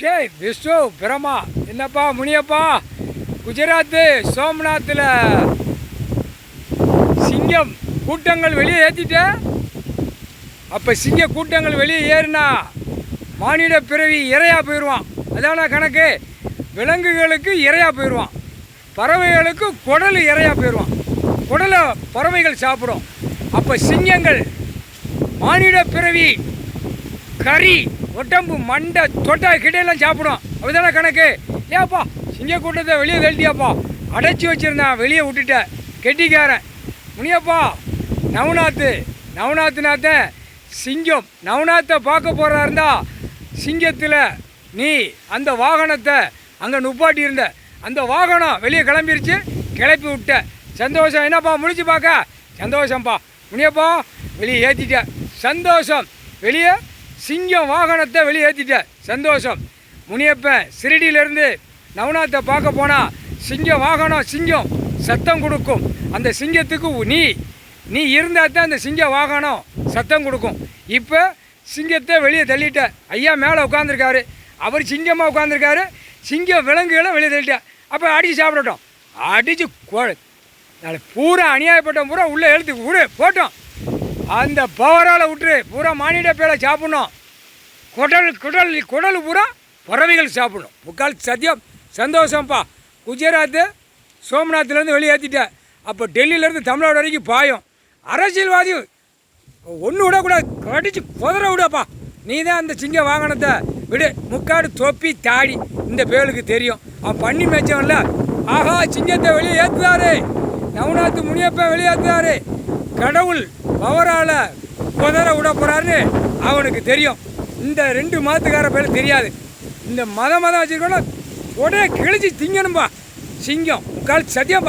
சே விஷ்ணு பிரமா என்னப்பா முனியப்பா குஜராத்து சோம்நாத்தில் சிங்கம் கூட்டங்கள் வெளியே ஏற்றிட்ட. அப்போ சிங்க கூட்டங்கள் வெளியே ஏறினா மானிட பிறவி இறையாக போயிடுவான். அதான கணக்கு. விலங்குகளுக்கு இறையாக போயிடுவான், பறவைகளுக்கு குடல் இறையாக போயிடுவான். குடலை பறவைகள் சாப்பிடும். அப்போ சிங்கங்கள் மானிட பிறவி கறி உடம்பு மண்டை தொட்டா கிட்டையெல்லாம் சாப்பிடும். அப்படிதானே கணக்கு. ஏப்பா சிங்க கூட்டத்தை வெளியே தள்ளிட்டியாப்பா, அடைச்சி வச்சுருந்தான் வெளியே விட்டுட்ட கெட்டிக்காரன் முனியப்பா. நவநாத்துநாத்த சிங்கம் நவநாத்தை பார்க்க போகிறா இருந்தா சிங்கத்தில் நீ அந்த வாகனத்தை அங்கே நுப்பாட்டி இருந்த அந்த வாகனம் வெளியே கிளம்பிருச்சு, கிளப்பி விட்ட. சந்தோஷம். என்னப்பா முடிச்சு பார்க்க சந்தோஷம்ப்பா முனியப்பா. வெளியே ஏற்றிட்ட சந்தோஷம். வெளியே சிங்கம் வாகனத்தை வெளியே ஏற்றிட்ட சந்தோஷம். முனியப்பன் சிறுடியிலேருந்து நவநாத்தை பார்க்க போனால் சிங்கம் சத்தம் கொடுக்கும். அந்த சிங்கத்துக்கு நீ இருந்தால் தான் அந்த சிங்க வாகனம் சத்தம் கொடுக்கும். இப்போ சிங்கத்தை வெளியே தள்ளிட்ட. ஐயா மேலே உட்காந்துருக்காரு, அவர் சிங்கமாக உட்காந்துருக்காரு. சிங்கம் விலங்குகளை வெளியே தள்ளிட்ட. அப்போ அடித்து சாப்பிடட்டும். அடித்து பூரா அநியாயப்பட்டோம், பூரா உள்ளே எழுத்து விடு போட்டோம். அந்த பவரால் விட்டுரு. பூரா மானிட பேரை சாப்பிட்ணும். குடல் பூரா பறவைகள் சாப்பிடணும். முக்கால் சத்தியம். சந்தோஷம்ப்பா. குஜராத்து சோம்நாத்லேருந்து வெளியே ஏற்றிட்ட. அப்போ டெல்லியிலேருந்து தமிழ்நாடு வரைக்கும் பாயும். அரசியல்வாதி ஒன்று விடக்கூடாது, கடிச்சு குதிரை விடப்பா. நீ தான் அந்த சிங்க வாகனத்தை விடு. முக்காடு தொப்பி தாடி இந்த பேருக்கு தெரியும். அவன் பண்ணி மேய்ச்சவன்ல. ஆஹா சிங்கத்தை வெளியே ஏற்றுதாரு, நவநாத்து முனியப்பன் வெளியே ஏற்றுதாரு. கடவுள் பவரால் குதிரை விட போகிறாருன்னு அவனுக்கு தெரியும். இந்த 2 மாதத்துக்கார பேர் தெரியாது. இந்த மதம் வச்சுருக்கோன்னா உடனே கிழிச்சு திங்கணும்பா. சிங்கம் முக்கால் சத்தியம்பா.